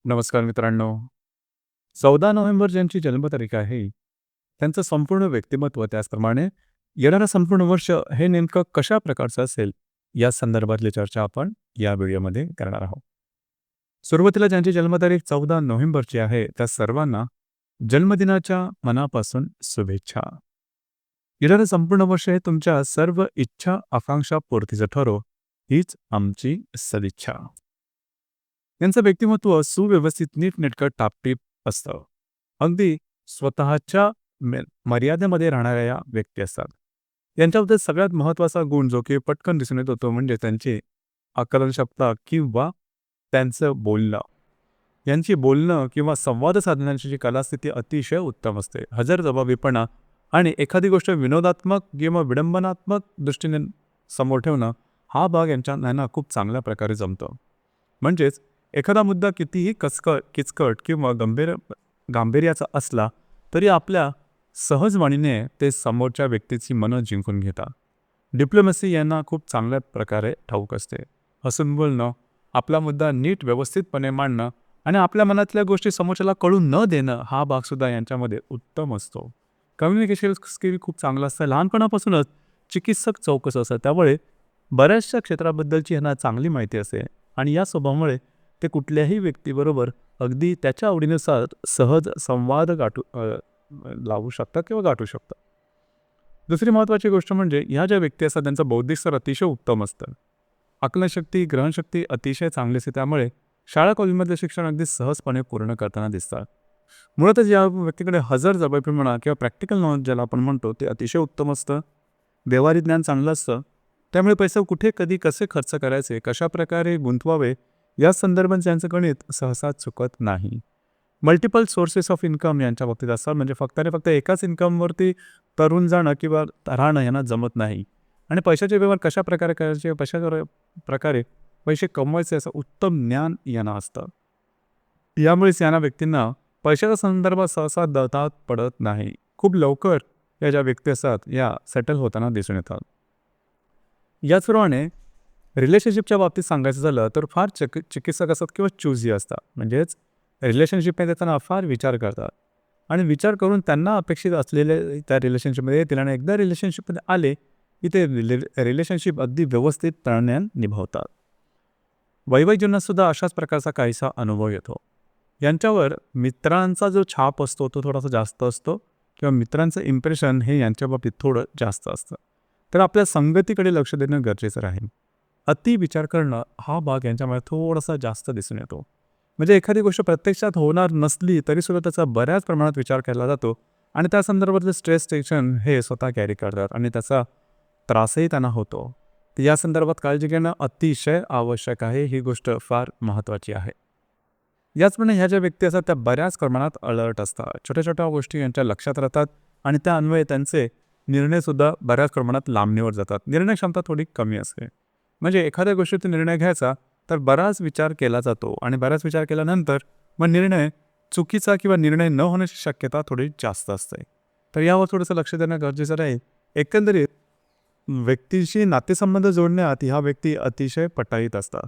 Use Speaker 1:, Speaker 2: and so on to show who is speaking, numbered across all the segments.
Speaker 1: नमस्कार मित्रांनो. 14 नोव्हेंबर ज्यांची जन्मतारीख आहे, त्यांचं संपूर्ण व्यक्तिमत्व त्याचप्रमाणे येणारं संपूर्ण वर्ष हे नेमकं कशा प्रकारचं असेल, या संदर्भातली चर्चा आपण या व्हिडिओमध्ये करणार आहोत. सुरुवातीला ज्यांची जन्मतारीख 14 नोव्हेंबरची आहे, त्या सर्वांना जन्मदिनाच्या मनापासून शुभेच्छा. येणारं संपूर्ण वर्ष हे तुमच्या सर्व इच्छा, आकांक्षा पूर्तीचं ठरो, हीच आमची सदिच्छा. यांचं व्यक्तिमत्व सुव्यवस्थित, नीटनेटकं, टापटीप असतं. अगदी स्वतःच्या मर्यादेमध्ये राहणाऱ्या या व्यक्ती असतात. यांच्याबद्दल सगळ्यात महत्त्वाचा गुण जो की पटकन दिसून येतो तो म्हणजे त्यांची आकलनक्षमता किंवा त्यांचं बोलणं. यांची बोलणं किंवा संवाद साधण्याची जी कलास्थिती अतिशय उत्तम असते. हजरजबाबीपणा आणि एखादी गोष्ट विनोदात्मक किंवा विडंबनात्मक दृष्टीने समोर ठेवणं, हा भाग यांना खूप चांगल्या प्रकारे जमतो. म्हणजेच एखादा मुद्दा कितीही किचकट किंवा गांभीर्याचा असला तरी आपल्या सहजवाणीने ते समोरच्या व्यक्तीची मनं जिंकून घेतात. डिप्लोमसी यांना खूप चांगल्या प्रकारे ठाऊक असते. हसून बोलणं, आपला मुद्दा नीट व्यवस्थितपणे मांडणं आणि आपल्या मनातल्या गोष्टी समोरच्याला कळून न देणं, हा भागसुद्धा यांच्यामध्ये उत्तम असतो. कम्युनिकेशन स्किल खूप चांगलं असतं. लहानपणापासूनच चिकित्सक चौकस असतात, त्यामुळे बऱ्याचशा क्षेत्राबद्दलची यांना चांगली माहिती असते आणि या स्वभावामुळे ते कुठल्याही व्यक्तीबरोबर अगदी त्याच्या आवडीनुसार सहज संवाद लावू शकतात किंवा गाठू शकतात. दुसरी महत्त्वाची गोष्ट म्हणजे ह्या ज्या व्यक्ती असतात त्यांचं बौद्धिक स्तर अतिशय उत्तम असतं. आकलनशक्ती, ग्रहणशक्ती अतिशय चांगली असते, त्यामुळे शाळा कॉलेजमधले शिक्षण अगदी सहजपणे पूर्ण करताना दिसतात. मुळातच या व्यक्तीकडे हजरजबाबीपणा किंवा प्रॅक्टिकल नॉलेज ज्याला आपण म्हणतो ते अतिशय उत्तम असतं. व्यवहारिक ज्ञान चांगलं असतं, त्यामुळे पैसे कुठे, कधी, कसे खर्च करायचे, कशाप्रकारे गुंतवावे या संदर्भात त्यांचं गणित सहसा चुकत नाही. मल्टिपल सोर्सेस ऑफ इन्कम यांच्या बाबतीत असतात, म्हणजे फक्त आणि फक्त एकाच इन्कमवरती तरून जाणं किंवा राहणं यांना जमत नाही आणि पैशाचे व्यवहार कशा प्रकारे करायचे, कशा प्रकारे पैसे कमवायचे असं उत्तम ज्ञान यांना असतं. यामुळेच यांना व्यक्तींना पैशाच्या संदर्भात सहसा दळतात पडत नाही. खूप लवकर या ज्या व्यक्ती असतात या सेटल होताना दिसून येतात. याचप्रमाणे रिलेशनशिपच्या बाबतीत सांगायचं झालं तर फार चिकित्सक असतात किंवा चूजी असतात. म्हणजेच रिलेशनशिपमध्ये येताना फार विचार करतात आणि विचार करून त्यांना अपेक्षित असलेले त्या रिलेशनशिपमध्ये येतील आणि एकदा रिलेशनशिपमध्ये आले की ते रिलेशनशिप अगदी व्यवस्थित तळण्यात निभावतात. वैवाहिक जीवनातसुद्धा अशाच प्रकारचा काहीसा अनुभव येतो. यांच्यावर मित्रांचा जो छाप असतो तो थोडासा जास्त असतो किंवा मित्रांचं इम्प्रेशन हे यांच्या बाबतीत थोडं जास्त असतं. तर आपल्या संगतीकडे लक्ष देणं गरजेचं राहील. अति विचार करणं हा भाग यांच्यामध्ये थोडासा जास्त दिसून येतो. म्हणजे एखादी गोष्ट प्रत्यक्षात होणार नसली तरीसुद्धा त्याचा बऱ्याच प्रमाणात विचार केला जातो आणि त्या संदर्भातलं स्ट्रेस, टेन्शन हे स्वतः कॅरी करतात आणि त्याचा त्रासही त्यांना होतो. तर या संदर्भात काळजी घेणं अतिशय आवश्यक आहे. ही गोष्ट फार महत्त्वाची आहे. याचप्रमाणे ह्या ज्या व्यक्ती असतात त्या बऱ्याच प्रमाणात अलर्ट असतात. छोट्या छोट्या गोष्टी यांच्या लक्षात राहतात आणि त्या अन्वये त्यांचे निर्णयसुद्धा बऱ्याच प्रमाणात लांबणीवर जातात. निर्णय क्षमता थोडी कमी असते. म्हणजे एखाद्या गोष्टीचा निर्णय घ्यायचा तर बराच विचार केला जातो आणि बराच विचार केल्यानंतर मग निर्णय चुकीचा किंवा निर्णय न होण्याची शक्यता थोडी जास्त असते. तर यावर थोडंसं लक्ष देणं गरजेचं राहील. एकंदरीत व्यक्तीशी नातेसंबंध जोडण्यात ह्या व्यक्ती अतिशय पटाईत असतात.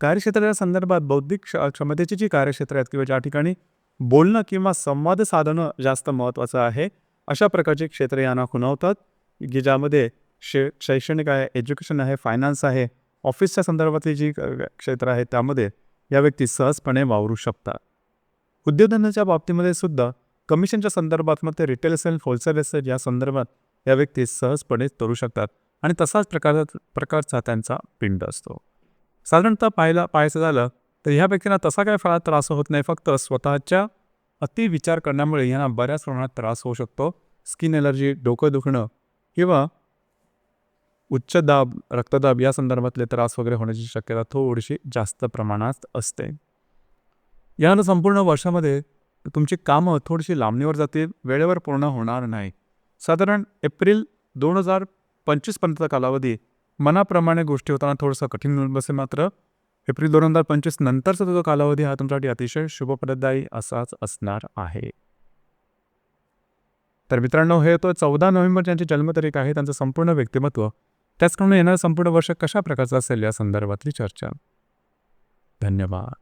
Speaker 1: कार्यक्षेत्राच्या संदर्भात बौद्धिक क्षमतेची जी कार्यक्षेत्र आहेत किंवा ज्या ठिकाणी बोलणं किंवा संवाद साधणं जास्त महत्त्वाचं आहे, अशा प्रकारचे क्षेत्र यांना खुणावतात की ज्यामध्ये शैक्षणिक आहे, एज्युकेशन आहे, फायनान्स आहे, ऑफिसच्या संदर्भातली जी क्षेत्र आहे त्यामध्ये या व्यक्ती सहजपणे वावरू शकतात. उद्योगधंद्याच्या बाबतीमध्ये सुद्धा कमिशनच्या संदर्भात मग ते रिटेल असेल, होलसेल असेल या संदर्भात या व्यक्ती सहजपणे करू शकतात आणि तसाच प्रकारचा त्यांचा पिंड असतो. साधारणतः पाहायचं झालं तर ह्या व्यक्तींना तसा काय फार त्रास होत नाही, फक्त स्वतःच्या अति विचार करण्यामुळे यांना बऱ्याच प्रमाणात त्रास होऊ शकतो. स्किन एलर्जी, डोकं दुखणं किंवा उच्च दाब, रक्तदाब या संदर्भातले त्रास वगैरे होण्याची शक्यता थोडीशी जास्त प्रमाणात असते. यानं संपूर्ण वर्षामध्ये तुमची कामं थोडीशी लांबणीवर जातील, वेळेवर पूर्ण होणार नाही. साधारण एप्रिल 2025 पर्यंतचा कालावधी मनाप्रमाणे गोष्टी होताना थोडंसं कठीण होऊन बसेल, मात्र एप्रिल 2025 नंतरचा जो कालावधी हा तुमच्यासाठी अतिशय शुभप्रदायी असाच असणार आहे. तर मित्रांनो, हे तो 14 नोव्हेंबर ज्यांची जन्मतारीख आहे त्यांचं संपूर्ण व्यक्तिमत्व, त्याचप्रमाणे येणारं संपूर्ण वर्ष कशा प्रकारचं असेल या संदर्भातली चर्चा. धन्यवाद.